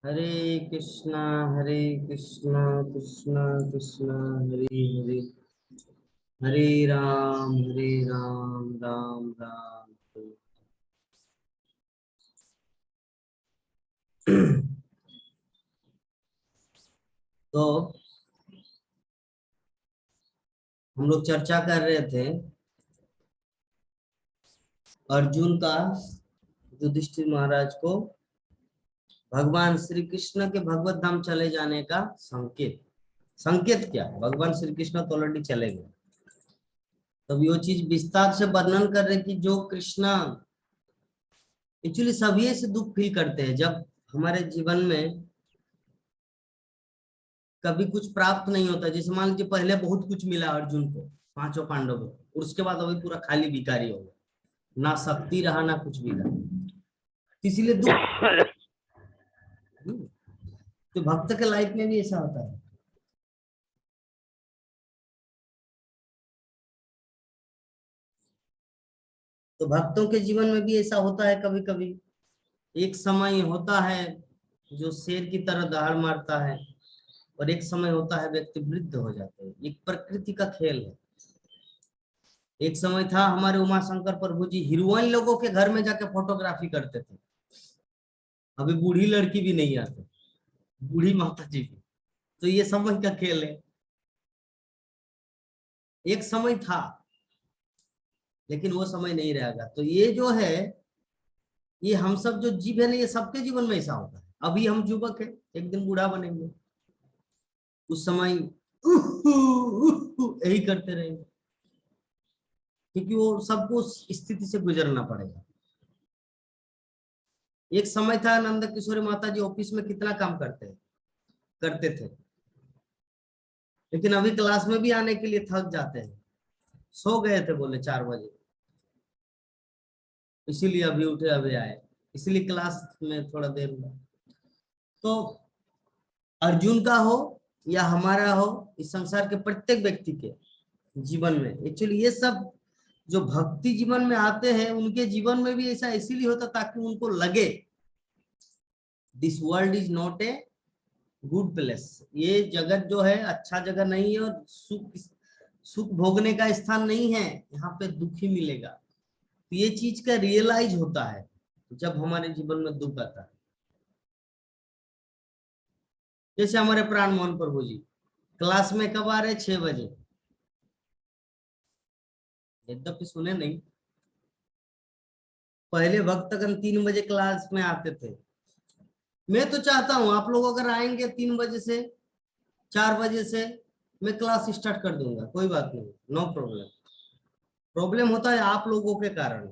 हरे कृष्णा हरे कृष्णा कृष्णा कृष्णा हरे हरे, हरे राम राम राम हरे। तो हम लोग चर्चा कर रहे थे अर्जुन का युधिष्ठिर महाराज को भगवान श्री कृष्ण के भगवत धाम चले जाने का संकेत। संकेत क्या, भगवान श्री कृष्ण तो ऑलरेडी चले गए। तब ये चीज विस्तार से वर्णन कर रहे कि जो कृष्णा एक्चुअली सभी से दुख फील करते हैं जब हमारे जीवन में कभी कुछ प्राप्त नहीं होता। जैसे मान लीजिए पहले बहुत कुछ मिला अर्जुन को, पांचों पांडवों को, और उसके बाद अभी पूरा खाली भिखारी हो गया, ना शक्ति रहा ना कुछ भी रहा, इसीलिए दुख। तो भक्त के लाइफ में भी ऐसा होता है। तो भक्तों के जीवन में भी ऐसा होता है कभी कभी। एक समय होता है जो शेर की तरह दहाड़ मारता है, और एक समय होता है व्यक्ति वृद्ध हो जाते हैं। एक प्रकृति का खेल है। एक समय था हमारे उमा शंकर प्रभु जी हीरोइन लोगों के घर में जाके फोटोग्राफी करते थे। अभी बूढ़ी लड़की भी नहीं आती, बूढ़ी माता जी भी। तो ये समय का खेल है। एक समय था लेकिन वो समय नहीं रहेगा। तो ये जो है, ये हम सब जो जीव है ना, ये सबके जीवन में ऐसा होता है। अभी हम युवक है, एक दिन बूढ़ा बनेंगे, उस समय यही करते रहेंगे, क्योंकि वो सबको उस स्थिति से गुजरना पड़ेगा। एक समय था नंद किशोरी माता जी ऑफिस में कितना काम करते थे, लेकिन अभी क्लास में भी आने के लिए थक जाते हैं। सो गए थे बोले 4 बजे, इसीलिए अभी उठे अभी आए, इसीलिए क्लास में थोड़ा देर हुआ। तो अर्जुन का हो या हमारा हो, इस संसार के प्रत्येक व्यक्ति के जीवन में एक्चुअली ये सब जो भक्ति जीवन में आते हैं, उनके जीवन में भी ऐसा इसीलिए होता ताकि उनको लगे this world is not a good place. ये जगत जो है अच्छा जगह नहीं है, और सुख सुख भोगने का स्थान नहीं है, यहाँ पे दुख ही मिलेगा। तो ये चीज का रियलाइज होता है जब हमारे जीवन में दुख आता है। जैसे हमारे प्राण मोहन प्रभु जी क्लास में कब आ रहे, 6 बजे। यद्यपि सुने नहीं, पहले भक्तगण 3 बजे क्लास में आते थे। मैं तो चाहता हूं आप लोग अगर आएंगे 3 बजे से 4 बजे से, मैं क्लास स्टार्ट कर दूंगा, कोई बात नहीं, नो प्रॉब्लम। प्रॉब्लम होता है आप लोगों के कारण,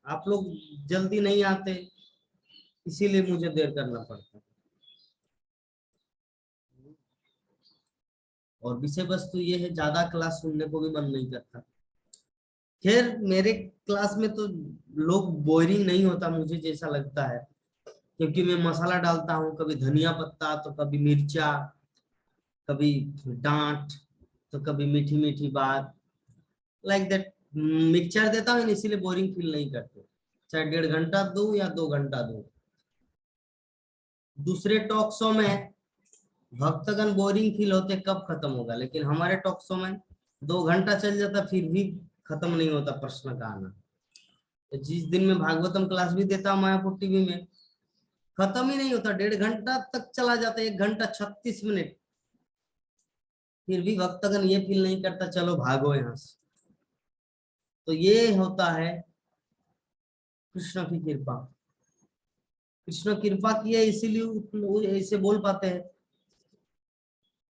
आप लोग जल्दी नहीं आते, इसीलिए मुझे देर करना पड़ता है। और विषय वस्तु ये है, ज्यादा क्लास सुनने को भी मन नहीं करता। खैर मेरे क्लास में तो लोग बोरिंग नहीं होता मुझे जैसा लगता है, क्योंकि मैं मसाला डालता हूँ, कभी धनिया पत्ता तो कभी मिर्चा, कभी डांट तो कभी मीठी मीठी बात, लाइक दैट मिक्सचर देता हूँ, इसीलिए बोरिंग फील नहीं करते। चाहे 1.5 घंटा दूं या 2 घंटा दूं। दूसरे टॉक शो में भक्तगण बोरिंग फील होते कब खत्म होगा, लेकिन हमारे टॉक शो में 2 घंटा चल जाता फिर भी खत्म नहीं होता प्रश्न का आना। तो जिस दिन में भागवतम क्लास भी देता हूँ मायापुर टीवी में, खत्म ही नहीं होता, 1.5 घंटा तक चला जाता, 1 घंटा 36 मिनट, फिर भी भक्तगण ये फील नहीं करता चलो भागो यहाँ से। तो ये होता है कृष्ण की कृपा। कृष्ण कृपा की है इसीलिए ऐसे बोल पाते हैं।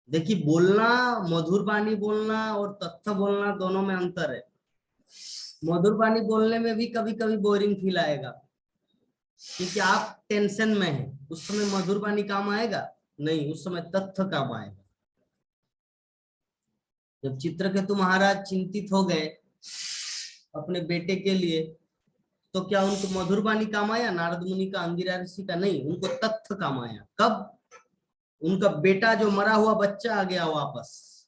देखिए बोलना, मधुर वाणी बोलना और तथ्य बोलना दोनों में अंतर है। मधुर वाणी बोलने में भी कभी कभी बोरिंग फील आएगा, क्योंकि आप टेंशन में हैं, उस समय मधुर वाणी काम आएगा नहीं, उस समय तथ्य काम आएगा। जब चित्रकेतु महाराज चिंतित हो गए अपने बेटे के लिए, तो क्या उनको मधुर वाणी काम आया, नारद मुनि का, अंगिरा ऋषि का? नहीं, उनको तथ्य काम आया। कब? उनका बेटा जो मरा हुआ बच्चा आ गया वापस,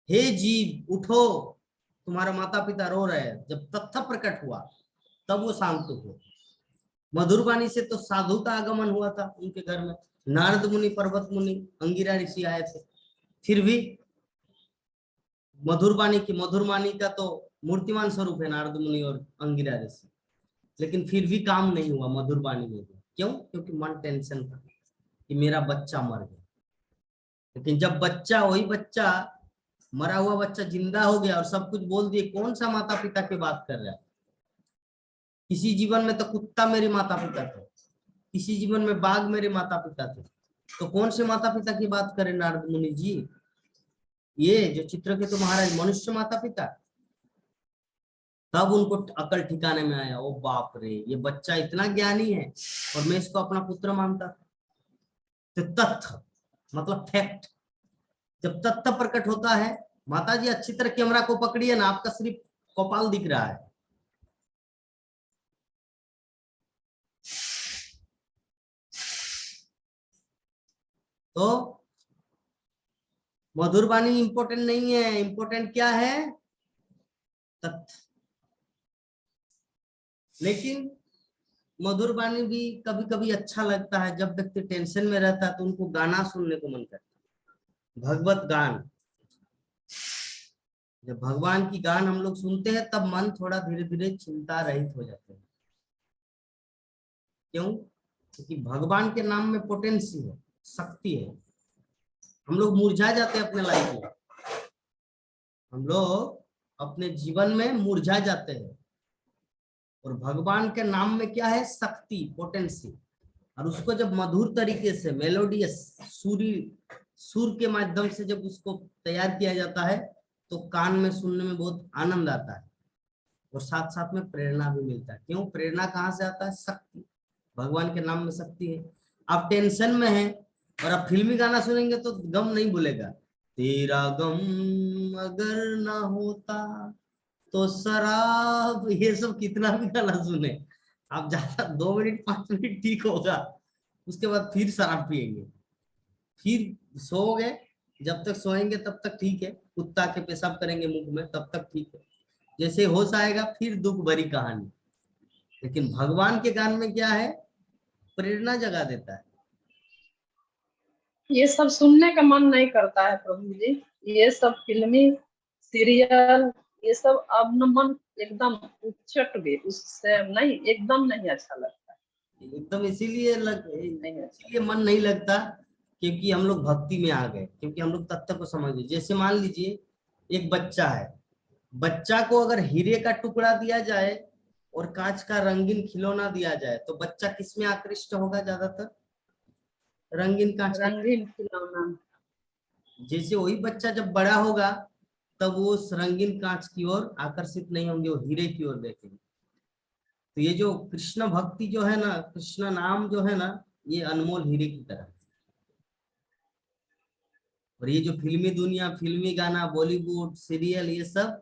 हे जीव उठो, तुम्हारा माता पिता रो रहे हैं। जब तथ्य प्रकट हुआ तब वो शांत हुए। मधुर वाणी से तो साधु का आगमन हुआ था उनके घर में, नारद मुनि, पर्वत मुनि, अंगिरा ऋषि आए थे। फिर भी मधुर वाणी का तो मूर्तिमान स्वरूप है नारद मुनि और अंगिरा ऋषि, लेकिन फिर भी काम नहीं हुआ मधुर वाणी में भी। क्यों? क्योंकि मन टेंशन था कि मेरा बच्चा मर गया। लेकिन जब बच्चा, वही बच्चा, मरा हुआ बच्चा जिंदा हो गया और सब कुछ बोल दिए, कौन सा माता पिता की बात कर रहा है? किसी जीवन में तो कुत्ता मेरे माता पिता थे, किसी जीवन में बाघ मेरे माता पिता थे, तो कौन से माता पिता की बात करें नारद मुनि जी? ये जो चित्रकेतु महाराज मनुष्य माता पिता। तब उनको अकल ठिकाने में आया, ओ बाप रे, ये बच्चा इतना ज्ञानी है और मैं इसको अपना पुत्र मानता था। तो तथ्य मतलब फैक्ट, जब तथ्य प्रकट होता है, माता जी अच्छी तरह कैमरा को पकड़िए ना, आपका सिर्फ कपाल दिख रहा है। तो मधुर वाणी इंपॉर्टेंट नहीं है, इंपॉर्टेंट क्या है? तथ्य। लेकिन मधुर वाणी भी कभी कभी अच्छा लगता है, जब व्यक्ति टेंशन में रहता है तो उनको गाना सुनने को मन करता है, भगवत गान। जब भगवान की गान हम लोग सुनते हैं तब मन थोड़ा धीरे धीरे चिंता रहित हो जाते हैं। क्यों? क्योंकि भगवान के नाम में पोटेंसी है, शक्ति है। हम लोग मुरझा जाते हैं अपने लाइफ में, हम लोग अपने जीवन में मुरझा जाते हैं, और भगवान के नाम में क्या है? शक्ति, पोटेंसी। और उसको जब मधुर तरीके से, मेलोडियस सुर के माध्यम से जब उसको तैयार किया जाता है तो कान में सुनने में बहुत आनंद आता है, और साथ साथ में प्रेरणा भी मिलता है। क्यों? प्रेरणा कहाँ से आता है? शक्ति, भगवान के नाम में शक्ति है। आप टेंशन में हैं और आप फिल्मी गाना सुनेंगे तो गम नहीं भूलेगा। तेरा गम अगर ना होता तो शराब, ये सब कितना भी गाना सुने, आप ज्यादा 2 मिनट 5 मिनट ठीक होगा, उसके बाद फिर शराब पिएंगे, फिर सोओगे। जब तक सोएंगे तब तक ठीक है, कुत्ता के पेशाब करेंगे मुंह में तब तक ठीक है, जैसे होश आएगा फिर दुख भरी कहानी। लेकिन भगवान के गान में क्या है? प्रेरणा जगा देता है। ये सब सुनने का मन नहीं करता है प्रभु जी, ये सब फिल्मी सीरियल, ये सब अब न मन एकदम उचट गए, उससे नहीं, एकदम नहीं अच्छा लगता। एकदम इसीलिए मन नहीं लगता क्योंकि हम लोग भक्ति में आ गए, क्योंकि हम लोग तत्व को समझ गए। जैसे मान लीजिए एक बच्चा है, बच्चा को अगर हीरे का टुकड़ा दिया जाए और कांच का रंगीन खिलौना दिया जाए तो बच्चा किस में आकृष्ट होगा? ज्यादातर रंगीन कांच के। रंगीन खिलौना। जैसे वही बच्चा जब बड़ा होगा तब वो उस रंगीन कांच की ओर आकर्षित नहीं होंगे, वो हीरे की ओर देखेंगे। तो ये जो कृष्ण भक्ति जो है ना, कृष्ण नाम जो है ना, ये अनमोल हीरे की तरह। और ये जो फिल्मी दुनिया, फिल्मी गाना, बॉलीवुड सीरियल, ये सब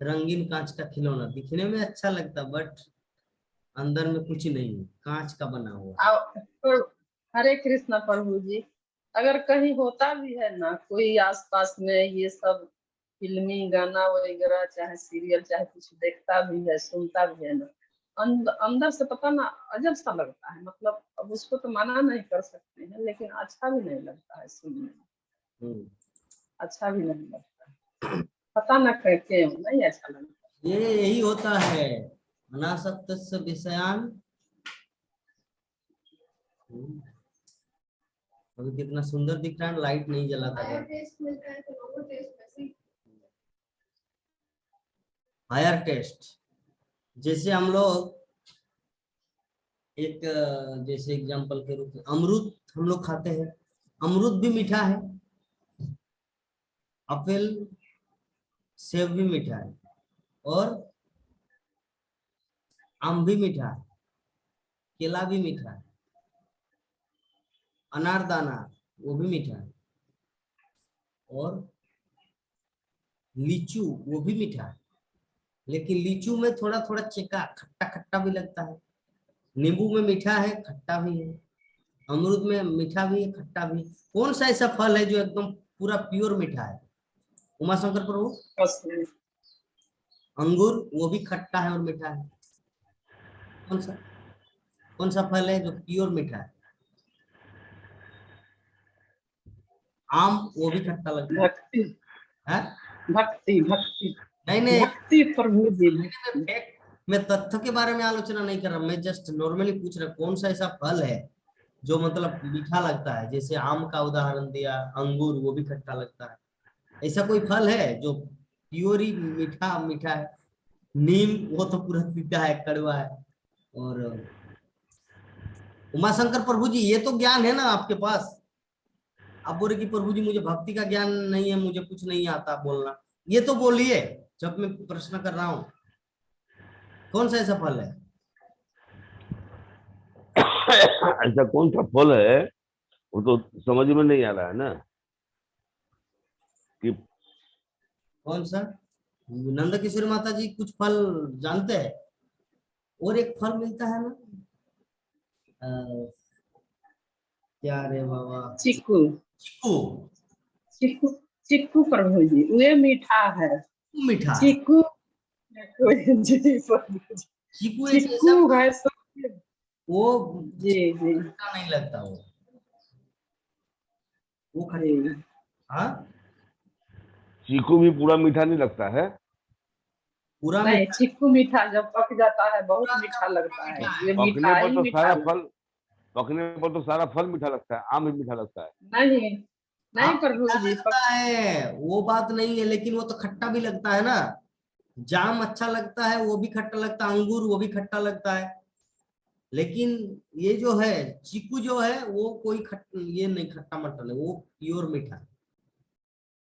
रंगीन कांच का खिलौना, दिखने में अच्छा लगता बट अंदर में कुछ नहीं है, कांच का बना हुआ। तो हरे कृष्ण प्रभु जी, अगर कहीं होता भी है ना कोई आसपास में ये सब फिल्मी गाना वगैरह चाहे सीरियल चाहे कुछ देखता भी है सुनता भी है ना, अंदर से पता ना अजब सा लगता है। मतलब अब उसको तो मना नहीं कर सकते हैं, लेकिन अच्छा भी नहीं लगता है सुनने में, अच्छा भी नहीं लगता है, पता ना क्यों नहीं अच्छा लगता। ये यही होता है, अनासक्तस्य विषयान। अभी कितना सुंदर दिख रहा है, लाइट नहीं जला था। हायर टेस्ट, जैसे हम लोग एक, जैसे एग्जांपल के रूप में अमरूद हम लोग खाते हैं, अमरूद भी मीठा है, अपील सेब भी मीठा है, और आम भी मीठा है, केला भी मीठा है, अनारदाना वो भी मीठा है, और लीचू वो भी मीठा है। लेकिन लीचू में थोड़ा थोड़ा चेका, खट्टा खट्टा भी लगता है। नींबू में मीठा है, खट्टा भी है। अमरूद में मीठा भी है, खट्टा भी। कौन सा ऐसा फल है जो एकदम पूरा प्योर मीठा है? उमा शंकर प्रभु, अंगूर वो भी खट्टा है और मीठा है, कौन सा? कौन सा फल है जो प्योर मीठा है? आम, वो भी खट्टा लगता भक्ति, है? भक्ति, भक्ति, नहीं नहीं, भक्ति प्रभु जी, मैं भक्ति। fact- मैं तथ्य के बारे में आलोचना नहीं कर रहा, मैं जस्ट नॉर्मली पूछ रहा कौन सा ऐसा फल है जो मतलब मीठा लगता है? जैसे आम का उदाहरण दिया, अंगूर वो भी खट्टा लगता है। ऐसा कोई फल है जो प्योर ही मीठा मीठा है? नीम वो तो पूरा फीका है, कड़वा है। और उमाशंकर प्रभु जी, ये तो ज्ञान है ना आपके पास? आप बोल रहे कि प्रभु जी मुझे भक्ति का ज्ञान नहीं है, मुझे कुछ नहीं आता बोलना। ये तो बोलिए जब मैं प्रश्न कर रहा हूँ, कौन सा ऐसा फल है? ऐसा कौन सा फल है वो तो समझ में नहीं आ रहा है ना कि कौन सा? नंद किशोरी माता जी कुछ फल जानते हैं? और एक फल मिलता है ना, अ, क्या रे बाबा, चीकू, चीकू। चीकू, चीकू प्रभु जी, ये मीठा है। वो मीठा है। चीकू, जी प्रभु जी, चीकू एक चीकू ऐसा फल, है सो, वो जी जी खट्टा नहीं लगता, वो खट्टा। जी। हाँ, चीकू भी पूरा मीठा नहीं लगता है। पूरा नहीं, मीठा। चीकू मीठा जब पक जाता है बहुत पूरा का मीठा पूरा लगता है, मीठा है। ये पकने मीठा पर ही तो मीठा सारा लगता फल पकने पर तो सारा फल मीठा लगता है, आम भी मीठा लगता है। है। नहीं, हाँ, नहीं प्रभु मीठा जी, लगता है, वो बात नहीं है, लेकिन वो तो खट्टा भी लगता है ना। जाम अच्छा लगता है, वो भी खट्टा लगता है, अंगूर वो भी खट्टा लगता है। लेकिन ये जो है चीकू जो है वो कोई ये नहीं खट्टा मट्टा नहीं, वो प्योर मीठा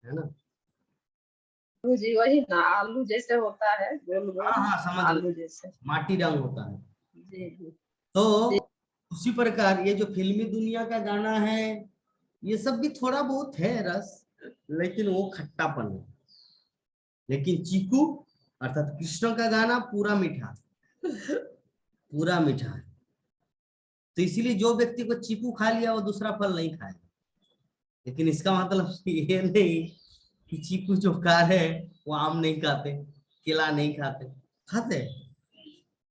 है ना। प्रभु जी वही ना, आलू जैसे होता है, गोल हाँ गोल हाँ, समझ गए, आलू जैसे। माटी रंग होता है। जी जी तो जी। उसी प्रकार ये जो फिल्मी दुनिया का गाना है, ये सब भी थोड़ा बहुत है रस, लेकिन वो खट्टापन है। लेकिन चीकू अर्थात कृष्ण का गाना पूरा मीठा, पूरा मीठा है। तो इसीलिए जो व्यक्ति को चीकू खा लिया वो दूसरा फल नहीं खाएगा। लेकिन इसका मतलब ये नहीं कि चीकू जो खा रहे हैं वो आम नहीं खाते, केला नहीं खाते, खाते हैं।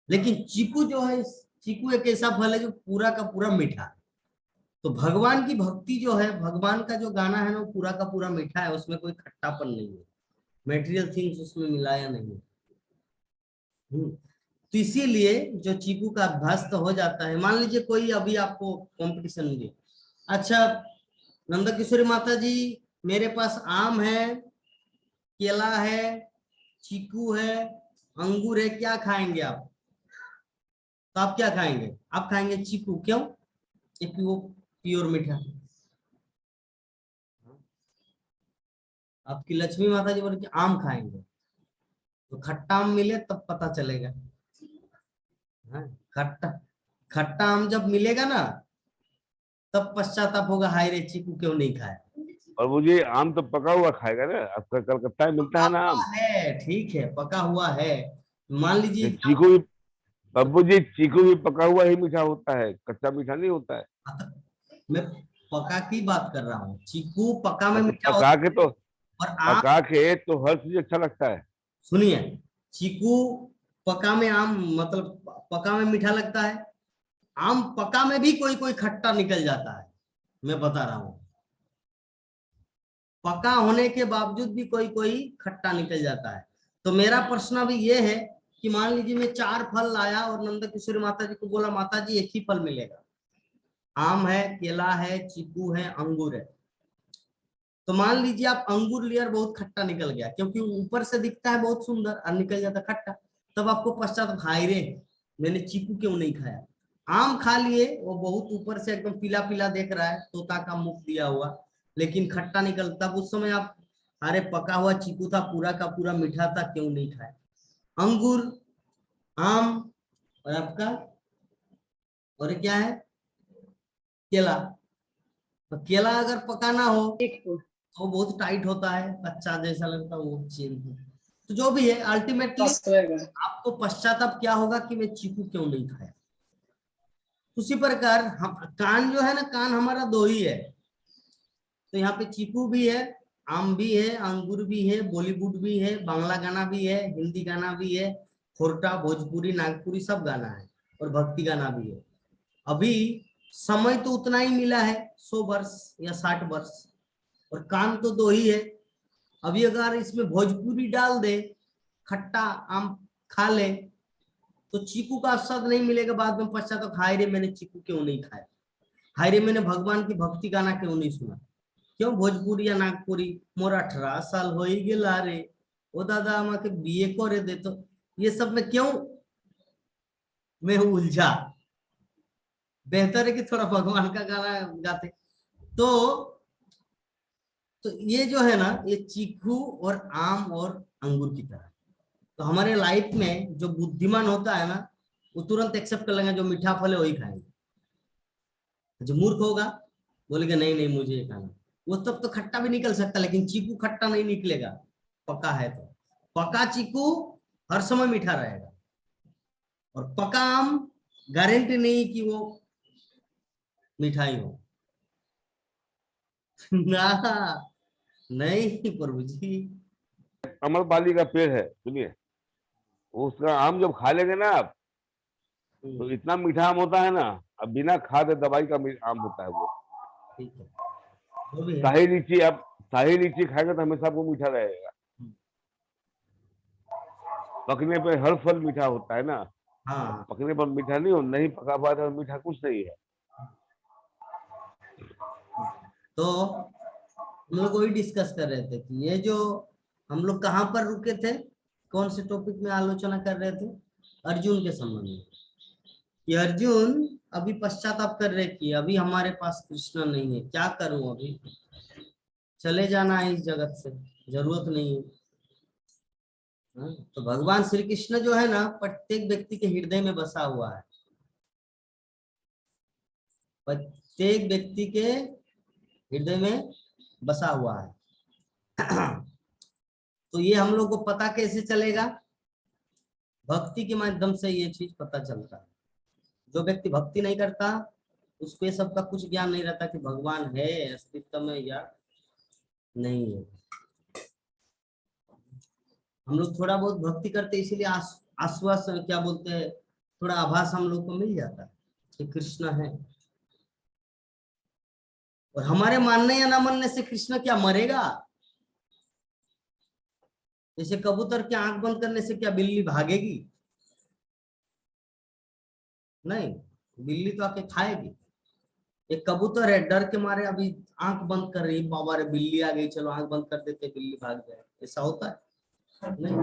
लेकिन चीकू जो है, चीकू एक ऐसा फल है जो पूरा का पूरा मीठा है। तो भगवान की भक्ति जो है, भगवान का जो गाना है ना, वो पूरा का पूरा मीठा है, उसमें कोई खट्टापन नहीं है, मेटेरियल थिंग्स उसमें मिलाया नहीं है। तो इसीलिए जो चीकू का अभ्यास तो हो जाता है। मान लीजिए कोई अभी आपको कंपटीशन में दे, अच्छा नंद किशोरी माता जी, मेरे पास आम है, केला है, चीकू है, अंगूर है, क्या खाएंगे आप? तो आप क्या खाएंगे? आप खाएंगे चीकू, क्यों? क्योंकि वो प्योर मीठा है। आपकी लक्ष्मी माता जी बोले कि आम खाएंगे, तो खट्टा आम मिले तब पता चलेगा। हाँ, खट्टा खट्टा आम जब मिलेगा ना, तब पश्चाताप होगा, हाय रे चीकू क्यों नहीं खाया। और वो ये आम तो पका हुआ खाएगा ना, आपका कलकत्ता में मिलता पका है ना हुआ आम। है, ठीक है, पका हुआ है। मान ये लीजिए चीकू भी, बाबू जी चीकू भी पका हुआ ही मीठा होता है, कच्चा मीठा नहीं होता है। मैं पका की बात कर रहा हूँ, चीकू पका में हाँ, तो मीठा होता है और आम, पका के तो हर चीज अच्छा लगता है। सुनिए, चीकू पका में आम मतलब पका में मीठा लगता है, आम पका में भी कोई कोई खट्टा निकल जाता है। मैं बता रहा हूँ, पका होने के बावजूद भी कोई कोई खट्टा निकल जाता है। तो मेरा प्रश्न भी ये है कि मान लीजिए मैं 4 फल लाया और नंद किशोरी माता जी को बोला माता जी एक ही फल मिलेगा, आम है, केला है, चीकू है, अंगूर है। तो मान लीजिए आप अंगूर लिया और बहुत खट्टा निकल गया, क्योंकि ऊपर से दिखता है बहुत सुंदर और निकल जाता खट्टा। तब आपको पश्चात हाय रे मैंने चीकू क्यों नहीं खाया। आम खा लिए, वो बहुत ऊपर से एकदम पीला पीला देख रहा है, तोता का मुख दिया हुआ, लेकिन खट्टा निकल, तब उस समय आप, अरे पका हुआ चीकू था, पूरा का पूरा मीठा था, क्यों नहीं खाया। अंगूर, आम, और आपका, और क्या है, केला। तो केला अगर पकाना हो चीकू, तो बहुत टाइट होता है, कच्चा जैसा लगता है, वो चीज है। तो जो भी है अल्टीमेटली पसवेगा। आपको पश्चाताप क्या होगा कि मैं चीकू क्यों नहीं खाया। उसी प्रकार हम, कान जो है ना, कान हमारा दो ही है। तो यहाँ पे चीकू भी है, आम भी है, अंगूर भी है, बॉलीवुड भी है, बांग्ला गाना भी है, हिंदी गाना भी है, खोरटा, भोजपुरी, नागपुरी सब गाना है, और भक्ति गाना भी है। अभी समय तो उतना ही मिला है, 100 वर्ष या 60 वर्ष, और काम तो 2 ही है। अभी अगर इसमें भोजपुरी डाल दे, खट्टा आम खा ले, तो चीकू का स्वाद नहीं मिलेगा। बाद में पश्चाताप, हाय रे मैंने चीकू क्यों नहीं खाया, हाय रे मैंने भगवान की भक्ति गाना क्यों नहीं सुना। क्यों भोजपुरी या नागपुरी, मोर 18 साल हो ही गेला रे, ओ दादा আমাকে বিয়ে করে दे। तो ये सब में क्यों मैं उलझा, बेहतर है कि थोड़ा भगवान का गाना गाते। तो ये जो है ना, ये चीकू और आम और अंगूर की तरह। तो हमारे लाइफ में जो बुद्धिमान होता है ना, वो तुरंत एक्सेप्ट कर लेगा जो मीठा फल है वही खाएंगे। जो मूर्ख होगा बोलेगा नहीं नहीं मुझे ये खाना, वो तब तो खट्टा भी निकल सकता, लेकिन चीकू खट्टा नहीं निकलेगा, पका है तो। पका चीकू हर समय मीठा रहेगा, और पका आम गारंटी नहीं कि वो मीठा ही हो। ना, नहीं प्रभु जी। अमरपाली का पेड़ है, सुनिए, उसका आम जब खा लेंगे ना आप, तो इतना मीठा आम होता है ना, अब बिना खाद दवाई का आम होता है वो। ठीक है, जो भी है। शाही लीची, आप शाही लीची खाएंगे तो हमेशा वो मीठा रहेगा। पकने पे हर फल मीठा होता है ना, हाँ, पकने पर मीठा नहीं हो, नहीं पका पाया तो मीठा कुछ नहीं है। तो हम लोग वही डिस्कस कर रहे थे कि ये जो हम लोग कहाँ पर रुके थे, कौन से टॉपिक में आलोचना कर रहे थे, अर्जुन के संबंध में। कि अर्जुन अभी पश्चाताप कर रहे कि अभी हमारे पास कृष्ण नहीं है, क्या करूं, अभी चले जाना है इस जगत से, जरूरत नहीं है। हाँ, तो भगवान श्री कृष्ण जो है ना, प्रत्येक व्यक्ति के हृदय में बसा हुआ है, प्रत्येक व्यक्ति के हृदय में बसा हुआ है। तो ये हम लोग को पता कैसे चलेगा, भक्ति के माध्यम से ये चीज पता चलता है। जो व्यक्ति भक्ति नहीं करता, उसको ये सबका कुछ ज्ञान नहीं रहता कि भगवान है अस्तित्व में या नहीं है। हम लोग थोड़ा बहुत भक्ति करते, इसीलिए आश्वासन क्या बोलते हैं, थोड़ा आभास हम लोग को मिल जाता है कि कृष्ण है। और हमारे मानने या ना मानने से कृष्ण क्या मरेगा? जैसे कबूतर की आंख बंद करने से क्या बिल्ली भागेगी? नहीं, बिल्ली तो आके खाएगी। एक कबूतर है, डर के मारे अभी आंख बंद कर रही, बाबा रे बिल्ली आ गई, चलो आंख बंद कर देते, बिल्ली भाग जाए, ऐसा होता है? नहीं।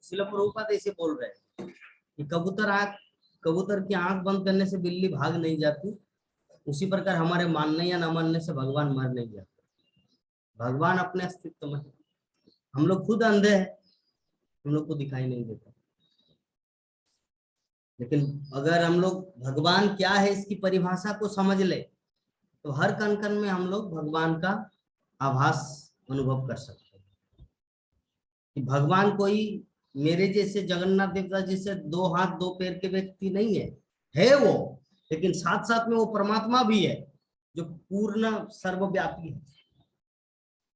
इसलिए प्रभुपाद ऐसे बोल रहे हैं कि कबूतर की आंख बंद करने से बिल्ली भाग नहीं जाती, उसी प्रकार हमारे मानने या न मानने से भगवान मर नहीं जाते। भगवान अपने अस्तित्व में है, हम लोग खुद अंधे हैं, हम लोग को दिखाई नहीं देता। लेकिन अगर हम लोग भगवान क्या है इसकी परिभाषा को समझ ले, तो हर कण कण में हम लोग भगवान का आभास अनुभव कर सकते हैं। कि भगवान कोई मेरे जैसे जगन्नाथ देवता जैसे 2 हाथ 2 पैर के व्यक्ति नहीं है वो, लेकिन साथ साथ में वो परमात्मा भी है जो पूर्ण सर्वव्यापी है।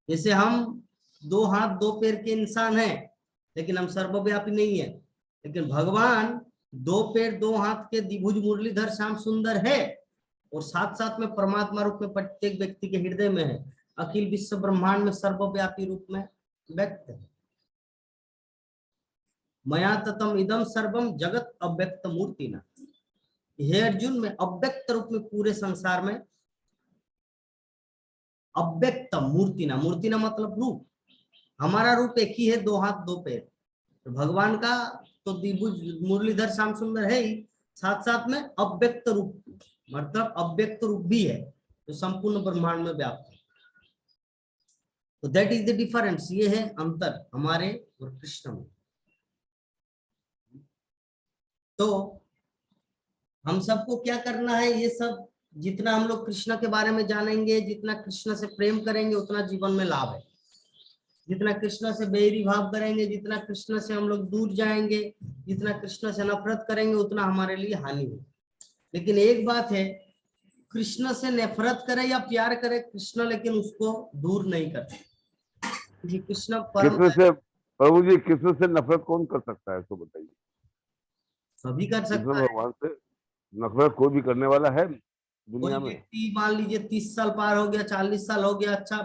जैसे हम 2 हाथ 2 पैर के इंसान हैं, लेकिन हम सर्वव्यापी नहीं है। लेकिन भगवान 2 पैर 2 हाथ के द्विभुज मुरलीधर श्याम सुंदर है, और साथ साथ में परमात्मा रूप में प्रत्येक व्यक्ति के हृदय में है, अखिल विश्व ब्रह्मांड में सर्वव्यापी रूप में व्यक्त है। मया ततम इदम सर्वम जगत अव्यक्त मूर्ति न। हे अर्जुन, में अव्यक्त रूप में पूरे संसार में, अव्यक्त मूर्ति ना मतलब रूप, हमारा रूप एक ही है, 2 हाथ 2 पैर। तो भगवान का तो द्विभुज मुरलीधर श्याम सुंदर है ही, साथ साथ में अव्यक्त रूप मतलब अव्यक्त रूप भी है जो संपूर्ण ब्रह्मांड में व्याप्त है। तो दैट इज द डिफरेंस, ये है अंतर हमारे और कृष्ण में। तो हम सबको क्या करना है, ये सब जितना हम लोग कृष्ण के बारे में जानेंगे, जितना कृष्ण से प्रेम करेंगे, उतना जीवन में लाभ है। जितना कृष्ण से बैरी भाव करेंगे, जितना कृष्ण से हम लोग दूर जाएंगे, जितना कृष्ण से नफरत करेंगे, उतना हमारे लिए हानि है। लेकिन एक बात है, कृष्ण से नफरत करे या प्यार करे कृष्ण, लेकिन उसको दूर नहीं करते जी। कृष्ण परम किसने से, प्रभु जी, किसने से नफरत कौन कर सकता है, इसको बताइए। सभी कर कृष्ण सकता है। भगवान से नफरत कोई भी करने वाला है कोई दुनिया में? व्यक्ति मान लीजिए 30 साल पार हो गया, 40 साल हो गया, अच्छा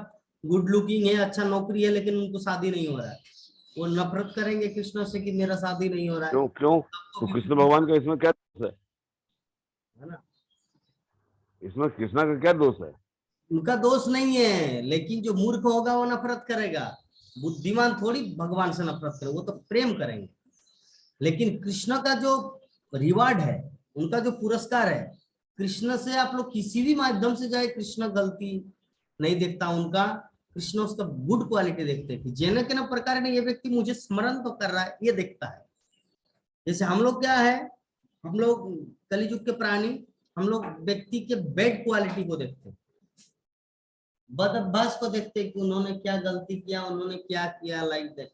गुड लुकिंग है, अच्छा नौकरी है, लेकिन उनको शादी नहीं हो रहा है, वो नफरत करेंगे कृष्ण से कि मेरा शादी नहीं हो रहा है? क्यों क्यों? सबको तो भी कृष्ण भगवान का इसमें क्या दोष है? है ना, इसमें कृष्णा का क्या दोष है? उनका दोष नहीं है, लेकिन जो मूर्ख होगा वो नफरत करेगा। बुद्धिमान थोड़ी भगवान से नफरत करे, वो तो प्रेम करेंगे। लेकिन कृष्ण का जो रिवार्ड है, उनका जो पुरस्कार है, कृष्ण से आप लोग किसी भी माध्यम से जाए, कृष्ण गलती नहीं देखता उनका। कृष्ण उसका गुड क्वालिटी देखते हैं कि जेन के न प्रकार ने ये व्यक्ति मुझे स्मरण तो कर रहा है, ये देखता है। जैसे हम लोग क्या है, हम लोग कलिजुग के प्राणी, हम लोग व्यक्ति के बैड क्वालिटी को देखते हैं, बद अभ्यास को देखते हैं कि उन्होंने क्या गलती किया, उन्होंने क्या किया, लाइक दैट।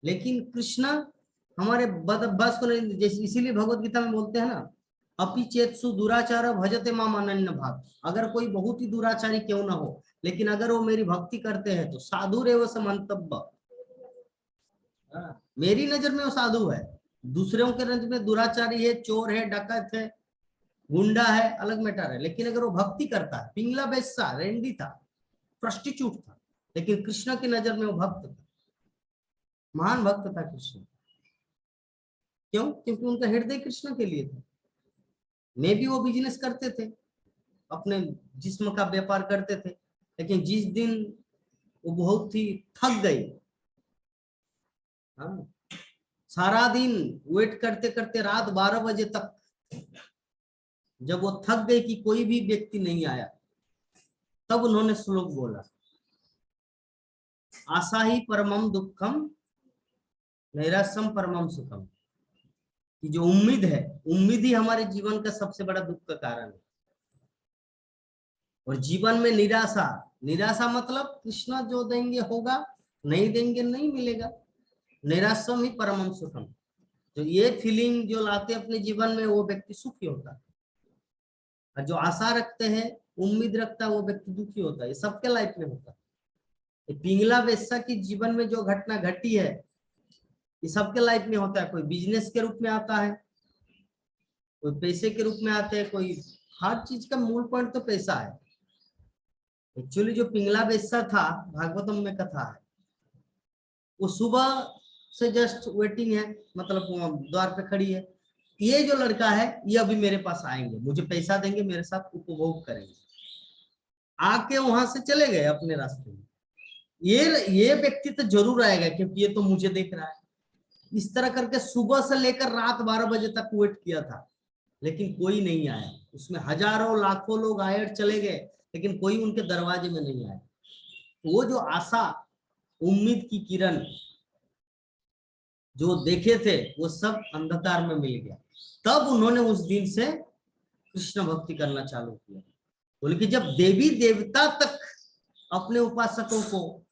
लेकिन कृष्ण हमारे बद अभ्यास को नहीं, जैसे इसीलिए भगवत गीता में बोलते हैं ना, अपि चेतसु दुराचार भजते माम अनन्य भाग। अगर कोई बहुत ही दुराचारी क्यों ना हो, लेकिन अगर वो मेरी भक्ति करते हैं तो साधु रेव समन्तव्य, मेरी नजर में वो साधु है। दूसरों के नजर में दुराचारी है, चोर है, डकैत है, गुंडा है, अलग मैटर है। लेकिन अगर वो भक्ति करता है, पिंगला बेस्सा रेंडी था, प्रोस्टिट्यूट था, लेकिन कृष्ण की नजर में वो भक्त था, महान भक्त था कृष्ण। क्यों? क्योंकि उनका हृदय कृष्ण के लिए था। मे भी वो बिजनेस करते थे, अपने जिस्म का व्यापार करते थे, लेकिन जिस दिन वो बहुत ही थक गई, हाँ, सारा दिन वेट करते करते रात 12 बजे तक, जब वो थक गई कि कोई भी व्यक्ति नहीं आया, तब उन्होंने श्लोक बोला, आशा ही परमम दुखम नैराश्यम परमम सुखम। कि जो उम्मीद है, उम्मीद ही हमारे जीवन का सबसे बड़ा दुख का कारण है। और जीवन में निराशा, निराशा मतलब कृष्ण जो देंगे होगा, नहीं देंगे नहीं मिलेगा। नैराश्यम ही परमम सुखम। जो ये फीलिंग जो लाते अपने जीवन में, वो व्यक्ति सुखी होता है। और जो आशा रखते हैं, उम्मीद रखता है, वो व्यक्ति दुखी होता है। ये सबके लाइफ में होता है। ये पिंगला वेश्या की जीवन में जो घटना घटी है, ये सबके लाइफ में होता है। कोई बिजनेस के रूप में आता है, कोई पैसे के रूप में आते हैं, कोई, हर चीज का मूल पॉइंट तो पैसा है। एक्चुअली जो पिंगला वेश्या था, भागवतम में कथा है, वो सुबह से जस्ट वेटिंग है, मतलब वो द्वार पे खड़ी है, ये जो लड़का है ये अभी मेरे पास आएंगे, मुझे पैसा देंगे, मेरे साथ उपभोग करेंगे। आके वहां से चले गए अपने रास्ते में। ये व्यक्ति तो जरूर आएगा क्योंकि ये तो मुझे देख रहा है। इस तरह करके सुबह से लेकर रात 12 बजे तक वेट किया था, लेकिन कोई नहीं आया। उसमें हजारों लाखों लोग आए और चले गए, लेकिन कोई उनके दरवाजे में नहीं आया। वो जो आशा, उम्मीद की किरण जो देखे थे, वो सब अंधकार में मिल गया। तब उन्होंने उस दिन से कृष्ण भक्ति करना चालू किया। बोले कि जब देवी देवता तक अपने उपासकों को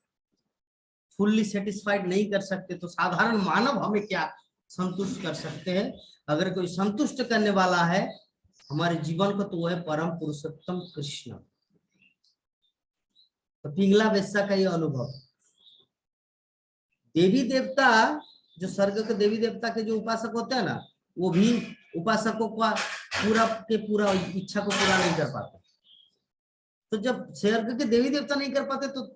फुल्ली सेटिस्फाइड नहीं कर सकते, तो साधारण मानव हमें क्या संतुष्ट कर सकते हैं? अगर कोई संतुष्ट करने वाला है हमारे जीवन को, तो वो है परम पुरुषोत्तम कृष्ण। तो पिंगला वेश्या का ये अनुभव, देवी देवता, जो स्वर्ग के देवी देवता के जो उपासक होते हैं ना, वो भी उपासकों का पूरा इच्छा को पूरा नहीं कर पाते। तो जब स्वर्ग के देवी देवता नहीं कर पाते, तो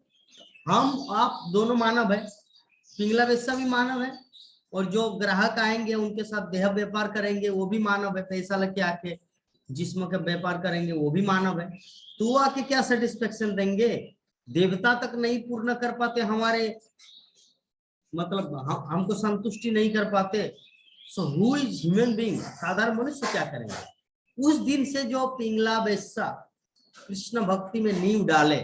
हम आप दोनों मानव है, पिंगला वेश्या भी मानव है, और जो ग्राहक आएंगे उनके साथ देह व्यापार करेंगे वो भी मानव है, पैसा लेके आके जिस्म का व्यापार करेंगे वो भी मानव है। तो वो आके क्या सेटिस्फेक्शन देंगे? देवता तक नहीं पूर्ण कर पाते हमारे, मतलब हमको संतुष्टि नहीं कर पाते, so who is human being, साधारण मनुष्य क्या करेंगे? उस दिन से जो पिंगला वेश्या कृष्ण भक्ति में नींव डाले,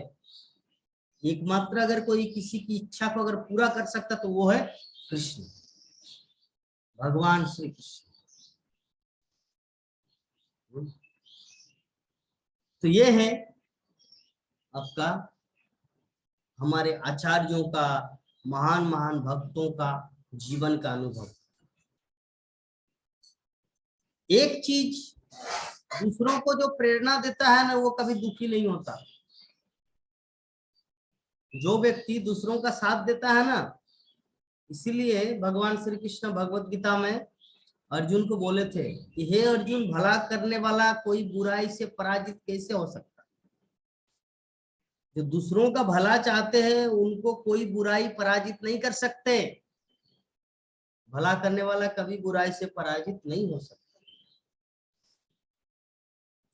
एकमात्र अगर कोई किसी की इच्छा को अगर पूरा कर सकता तो वो है कृष्ण, भगवान श्री कृष्ण। तो ये है आपका हमारे आचार्यों का, महान महान भक्तों का जीवन का अनुभव। एक चीज दूसरों को जो प्रेरणा देता है ना, वो कभी दुखी नहीं होता। जो व्यक्ति दूसरों का साथ देता है ना, इसीलिए भगवान श्री कृष्ण भगवत गीता में अर्जुन को बोले थे कि हे अर्जुन, भला करने वाला कोई बुराई से पराजित कैसे हो सकता। जो दूसरों का भला चाहते हैं उनको कोई बुराई पराजित नहीं कर सकते। भला करने वाला कभी बुराई से पराजित नहीं हो सकता।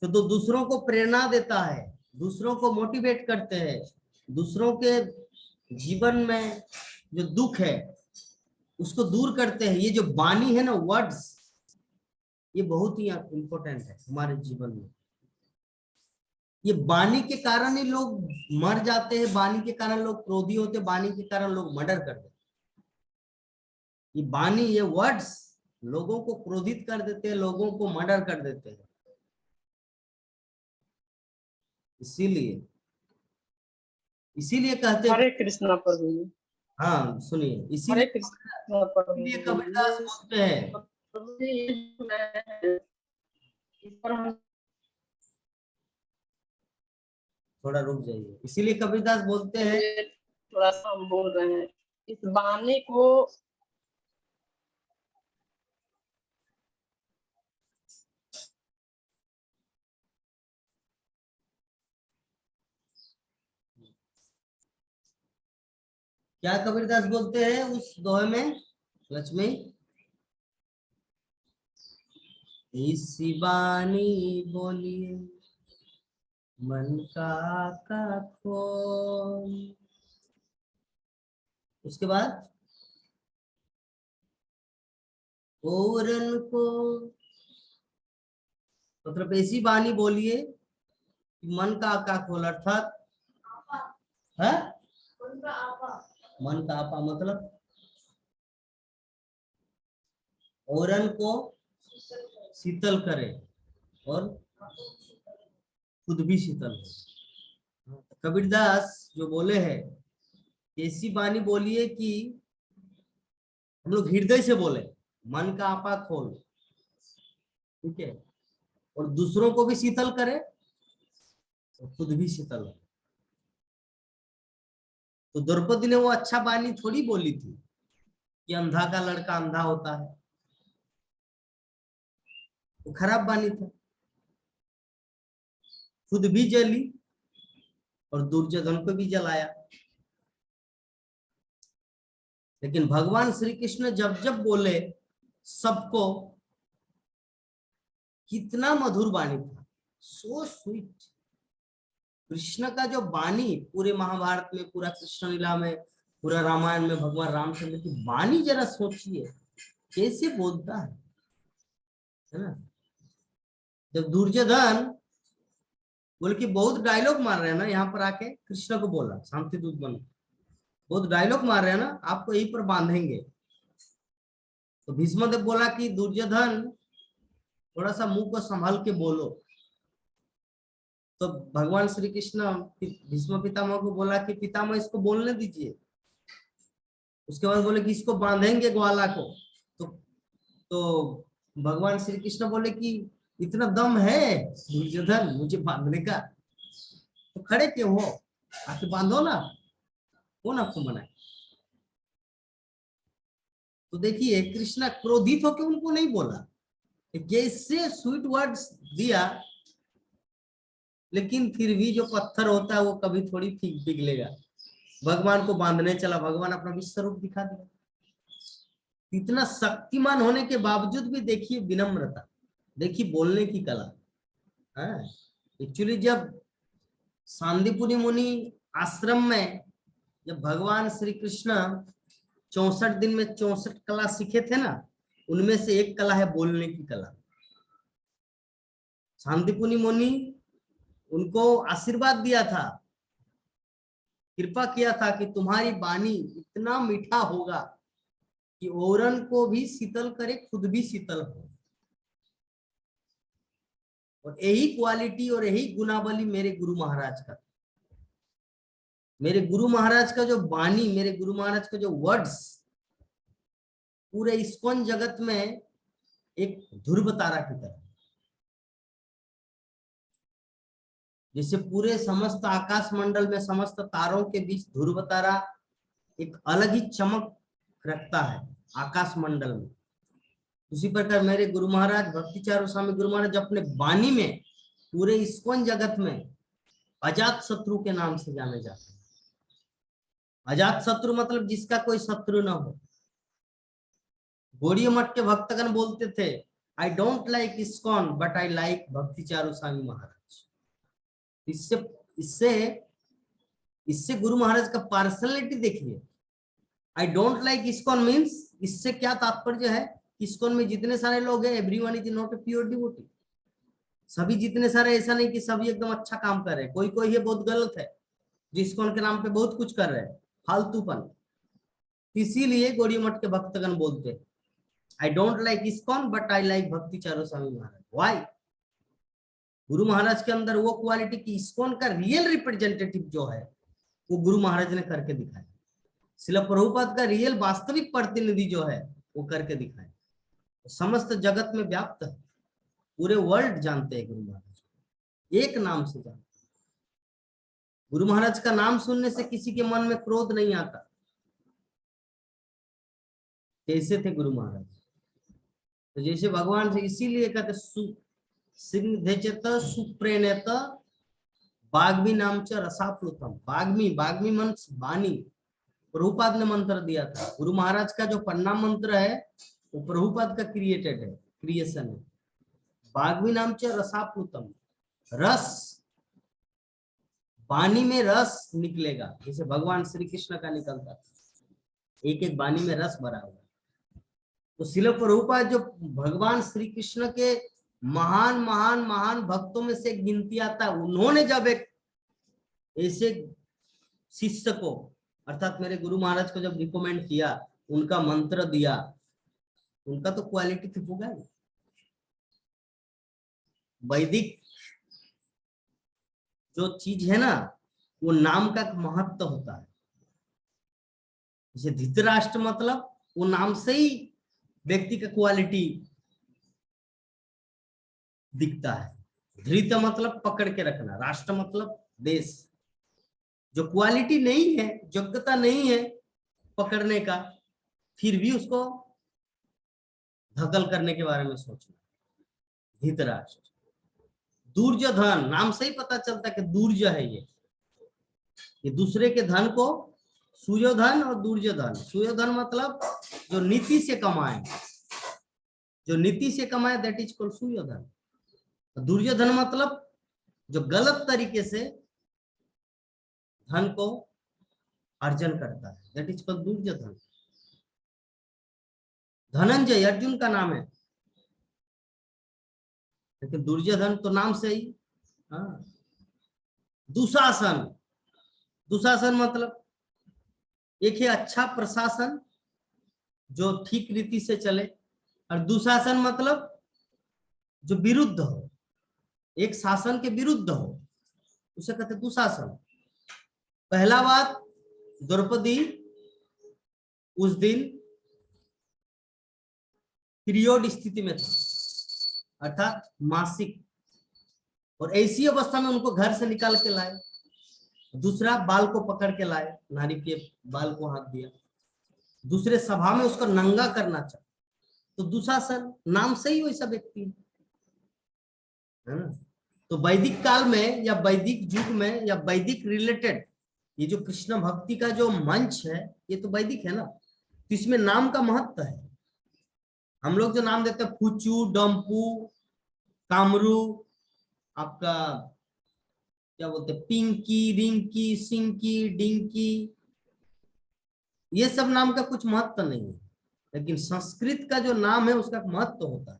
तो दूसरों को प्रेरणा देता है, दूसरों को मोटिवेट करते हैं, दूसरों के जीवन में जो दुख है उसको दूर करते हैं। ये जो वाणी है ना, वर्ड्स, ये बहुत ही इंपॉर्टेंट है हमारे जीवन में। ये वाणी के कारण ही लोग मर जाते हैं, वाणी के कारण लोग क्रोधी होते हैं, वाणी के कारण लोग मर्डर कर देते हैं। ये वाणी, ये वर्ड्स लोगों को क्रोधित कर देते हैं, लोगों को मर्डर कर देते हैं। इसीलिए कहते हैं। हरे कृष्णा प्रभु जी। हाँ सुनिए, हरे इसीलिए कृष्णा प्रभु जी। कबीरदास बोलते हैं। प्रभु जी, इस पर हम थोड़ा रुक जाइए। इसीलिए कबीरदास बोलते हैं, थोड़ा सा हम बोल रहे हैं इस वाणी को। क्या कबीरदास बोलते हैं उस दोहे में, लक्ष्मी? इसी वाणी बोलिए मन का खोल। उसके बाद औरन को, मतलब ऐसी वाणी बोलिए मन का खोल, अर्थात है मन का आपा, मतलब औरन को शीतल करे और खुद भी शीतल हो। कबीरदास जो बोले हैं, ऐसी वाणी बोलिए कि हम लोग हृदय से बोले, मन का आपा खोल, ठीक है, और दूसरों को भी शीतल करे और खुद भी शीतल हो। तो द्रौपदी ने वो अच्छा वाणी थोड़ी बोली थी कि अंधा का लड़का अंधा होता है, वो खराब वाणी था। खुद भी जली और दुर्योधन को भी जलाया। लेकिन भगवान श्री कृष्ण जब जब बोले सबको, कितना मधुर वाणी था, सो स्वीट। कृष्ण का जो वाणी पूरे महाभारत में, पूरा कृष्ण लीला में, पूरा रामायण में भगवान रामचंद्र की वाणी जरा सोचिए कैसे बोलता है ना। जब दुर्योधन बोले कि बहुत डायलॉग मार रहे हैं ना, यहाँ पर आके कृष्ण को बोला शांति दूत बन, बहुत डायलॉग मार रहे हैं ना, आपको यहीं पर बांधेंगे। तो भीष्मदेव बोला कि दुर्योधन थोड़ा सा मुंह को संभाल के बोलो। तो भगवान श्री कृष्ण भीष्म पितामह को बोला कि पितामह इसको बोलने दीजिए। उसके बाद बोले कि इसको बांधेंगे ग्वाला को। तो भगवान श्री कृष्ण बोले कि इतना दम है दुर्योधन मुझे बांधने का, तो खड़े क्यों हो, आके बांधो ना, कौन आपको मनाए। तो देखिए कृष्णा क्रोधित होकर उनको नहीं बोला, कैसे स्वीट वर्ड्स दिया, लेकिन फिर भी जो पत्थर होता है वो कभी थोड़ी पिघलेगा। भगवान को बांधने चला, भगवान अपना विश्व रूप दिखा दिया। इतना शक्तिमान होने के बावजूद भी देखिए विनम्रता, देखिए बोलने की कला। एक्चुअली जब सांदीपुनी मुनि आश्रम में, जब भगवान श्री कृष्ण 64 दिन में 64 कला सीखे थे ना, उनमें से एक कला है बोलने की कला। सांदीपुनी मुनि उनको आशीर्वाद दिया था, कृपा किया था कि तुम्हारी वाणी इतना मीठा होगा कि औरन को भी शीतल करे, खुद भी शीतल हो। और यही क्वालिटी और यही गुणावली मेरे गुरु महाराज का, मेरे गुरु महाराज का जो वाणी, मेरे गुरु महाराज का जो वर्ड्स पूरे इस्कॉन जगत में एक ध्रुव तारा की तरह, जैसे पूरे समस्त आकाश मंडल में समस्त तारों के बीच ध्रुव तारा एक अलग ही चमक रखता है आकाश मंडल में। उसी प्रकार मेरे गुरु महाराज भक्ति चारू स्वामी गुरु महाराज अपने वाणी में पूरे इस्कॉन जगत में अजात शत्रु के नाम से जाने जाते हैं। अजात शत्रु मतलब जिसका कोई शत्रु न हो। गौड़ीय मठ के भक्तगण बोलते थे, I don't like ISKCON but I like भक्ति चारू स्वामी महाराज। इससे इससे इससे गुरु महाराज का पर्सनैलिटी देखिए। I don't like ISKCON means, इससे क्या तात्पर्य है, इस्कॉन में जितने सारे लोग हैं everyone is not a pure devotee. सभी जितने सारे, ऐसा नहीं कि सभी एकदम अच्छा काम कर रहे हैं, कोई कोई है बहुत गलत है जो इस्कॉन के नाम पे बहुत कुछ कर रहे हैं, फालतूपन। इसीलिए गौड़ीय मठ के भक्तगण बोलते हैं, I don't like ISKCON but I like भक्ति चारू स्वामी महाराज। व्हाई? गुरु महाराज के अंदर वो क्वालिटी की इस्कॉन का रियल रिप्रेजेंटेटिव जो है वो गुरु महाराज ने करके दिखाया। श्रील प्रभुपाद का रियल वास्तविक प्रतिनिधि जो है वो करके दिखाया। समस्त जगत में व्याप्त है, पूरे वर्ल्ड जानते हैं गुरु महाराज, एक नाम से जानते हैं। गुरु महाराज का नाम सुनने से किसी के मन में क्रोध नहीं आता। कैसे थे गुरु महाराज? तो जैसे भगवान से, इसीलिए कहते सुप्रेणेत बाग्मी नाम च रसाप्लुतम। बाग्मी, बाग्मी मन वाणी, प्रभुपाद ने मंत्र दिया था। गुरु महाराज का जो प्रणाम मंत्र है वो प्रभुपाद का क्रिएटेड है, क्रिएशन है। बाग्मी नाम च रसाप्लुतम, रस, वाणी में रस निकलेगा जैसे भगवान श्री कृष्ण का निकलता, एक एक वाणी में रस भरा हुआ। तो श्रील प्रभुपाद जो भगवान श्री कृष्ण के महान महान महान भक्तों में से गिनती आता, उन्होंने जब एक ऐसे शिष्य को, अर्थात मेरे गुरु महाराज को जब रिकमेंड किया, उनका मंत्र दिया, उनका तो क्वालिटी तो होगा ही। वैदिक जो चीज है ना, वो नाम का महत्व होता है। जैसे धृतराष्ट्र मतलब वो नाम से ही व्यक्ति का क्वालिटी दिखता है। धृत मतलब पकड़ के रखना, राष्ट्र मतलब देश। जो क्वालिटी नहीं है, योग्यता नहीं है पकड़ने का, फिर भी उसको धकल करने के बारे में सोचना, धृतराष्ट्र। दुर्योधन, नाम से ही पता चलता है कि दुर्ज है ये दूसरे के धन को, सुयोधन और दुर्योधन। सुयोधन मतलब जो नीति से कमाए, जो नीति से कमाए, that is called Suyodhan. Duryodhan मतलब जो गलत तरीके से धन को अर्जन करता है, that is called Duryodhan. Dhananjay Arjun का नाम है, लेकिन दुर्योधन तो नाम से ही। हाँ, दुशासन, दुशासन मतलब एक है अच्छा प्रशासन जो ठीक रीति से चले, और दुशासन मतलब जो विरुद्ध हो, एक शासन के विरुद्ध हो, उसे कहते दुशासन। पहला बात, द्रौपदी उस दिन पीरियड स्थिति में था, अर्थात मासिक, और ऐसी अवस्था में उनको घर से निकाल के लाए। दूसरा, बाल को पकड़ के लाए, नारी के बाल को हाथ दिया। दूसरे, सभा में उसको नंगा करना चाहे। तो दुशासन नाम से ही वैसा व्यक्ति है ना। तो वैदिक काल में या वैदिक युग में या वैदिक रिलेटेड ये जो कृष्ण भक्ति का जो मंच है, ये तो वैदिक है ना, तो इसमें नाम का महत्व है। हम लोग जो नाम देते हैं, फुचू, डम्पू, कामरू, आपका क्या बोलते हैं, पिंकी, रिंकी, सिंकी, डिंकी, ये सब नाम का कुछ महत्व नहीं है, लेकिन संस्कृत का जो नाम है उसका महत्व होता है।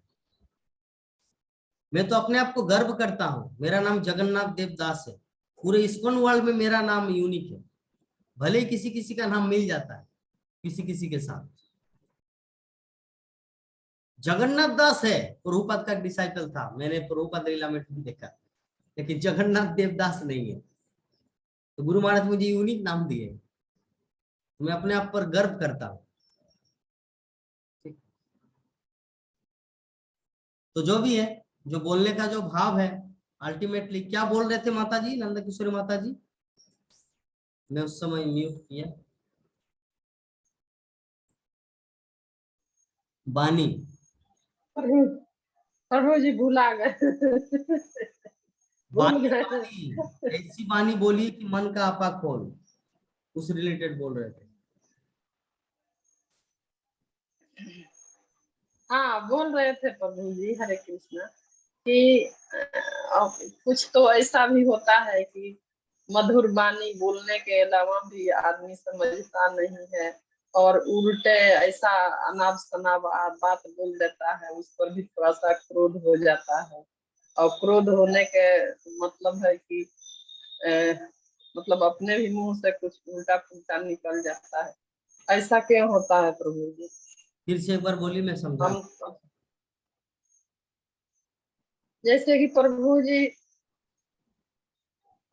मैं तो अपने आप को गर्व करता हूं, मेरा नाम जगन्नाथ देवदास है। पूरे इस्कॉन वर्ल्ड में मेरा नाम यूनिक है, भले ही किसी किसी का नाम मिल जाता है किसी किसी के साथ। जगन्नाथ दास है, प्रभुपाद का डिसाइपल था, मैंने प्रभुपाद लीला में भी देखा, लेकिन जगन्नाथ देवदास नहीं है। तो गुरु महाराज मुझे यूनिक नाम दिए, तो मैं अपने आप पर गर्व करता हूं। तो जो भी है, जो बोलने का जो भाव है, अल्टीमेटली क्या बोल रहे थे माता जी, नंद किशोरी माता जी, मैं उस समय म्यूट किया। वाणी, प्रभु प्रभु जी भुला गए। भूल वाणी गए। वाणी, ऐसी वाणी बोली कि मन का आपा खोल, उस रिलेटेड बोल रहे थे। हाँ बोल रहे थे प्रभु जी, हरे कृष्णा, कि कुछ तो ऐसा भी होता है कि मधुर वाणी बोलने के अलावा भी आदमी समझता नहीं है, और उल्टे ऐसा अनाप शनाप बात बोल देता है, उस पर भी थोड़ा सा क्रोध हो जाता है। और क्रोध होने के मतलब है कि मतलब अपने भी मुंह से कुछ उल्टा पुल्टा निकल जाता है। ऐसा क्यों होता है प्रभु जी? फिर से एक बार बोली, मैं समझा। हम जैसे कि प्रभु जी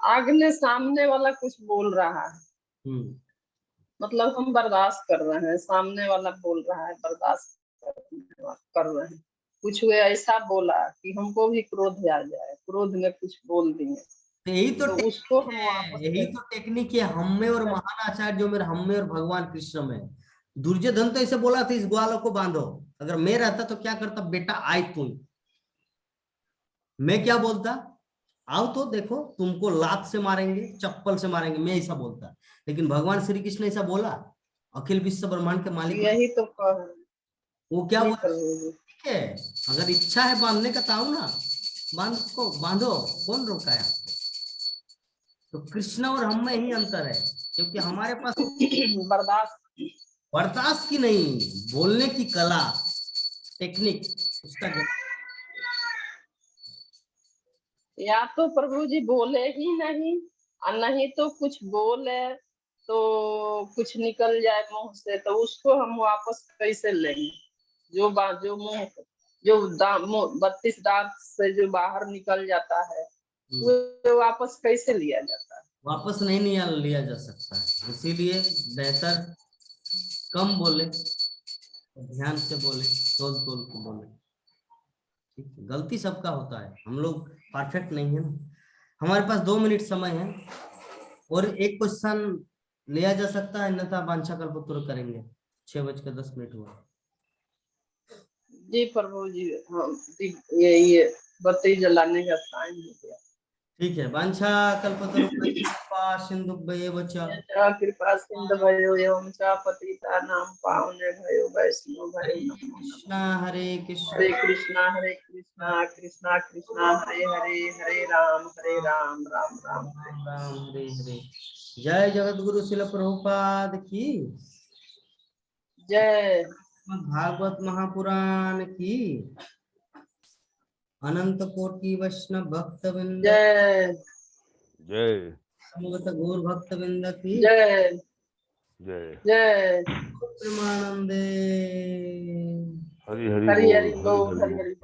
आगने सामने वाला कुछ बोल रहा है, मतलब हम बर्दाश्त कर रहे हैं, सामने वाला बोल रहा है, बर्दाश्त कर रहे हैं। कुछ वे ऐसा बोला कि हमको भी क्रोध आ जाए, क्रोध में कुछ बोल दिए, तो यही तो तो उसको टेक्निक हम है, वापस यही तो टेक्निक है हम में और महान आचार्य जो मेरे हम में और भगवान कृष्ण में। दुर्योधन तो ऐसे बोला था, इस ग्वालों को बांधो। अगर मैं रहता तो क्या करता, बेटा आए तुम। मैं क्या बोलता, आओ तो देखो, तुमको लात से मारेंगे, चप्पल से मारेंगे, मैं ऐसा बोलता। लेकिन भगवान श्री कृष्ण ऐसा बोला, अखिल विश्व ब्रह्मांड के मालिक, यही तो कह रहे हैं। वो क्या जी बोला, प्रभु जी। ठीक है, अगर इच्छा है बांधने का तो आओ ना, बांध को बांधो, कौन रोका है आपको। तो कृष्ण और हम में ही अंतर है, क्योंकि हमारे पास बर्दाश्त। बर्दाश्त की नहीं, बोलने की कला, टेक्निक, उसका या तो प्रभु जी बोले ही नहीं, और नहीं तो कुछ बोले तो कुछ निकल जाए मुंह से, तो उसको हम वापस कैसे लेंगे? जो बात जो मुंह जो 32 दांत से जो बाहर निकल जाता है, वो वापस कैसे लिया जाता है? वापस नहीं लिया जा सकता है। इसीलिए बेहतर कम बोले, ध्यान से बोले, तोल तोल के बोले। ठीक है, गलती सबका होता है, हम लोग परफेक्ट नहीं है ना। हमारे पास 2 मिनट समय है, और एक क्वेश्चन लिया जा सकता है, अन्यथा वांछा कल्पतरु करेंगे। 6:10 हुआ। जी प्रभु जी, हाँ, ये बत्ती जलाने का टाइम हो गया। ठीक है, वांछा कल्पतरु सिंधुभ्येव च कृपा सिंधु भयो एवं च पतितानां पावने भयो वैष्णव भयो, हरे नमो कृष्णा नमः। हरे कृष्णा हरे कृष्णा कृष्णा कृष्णा हरे हरे, हरे राम राम राम हरे। राम राम हरे हरे। जय जगत गुरु शिल प्रभुपाद की जय। भागवत महापुराण की, अनंत कोटि वैष्णव भक्त वृंद, जय जय समगत गौर भक्त वृंद की जय जय। जय। प्रेमानंदे। हरि हरि हरि बोल, हरि हरि बोल, हरि हरि बोल। हरि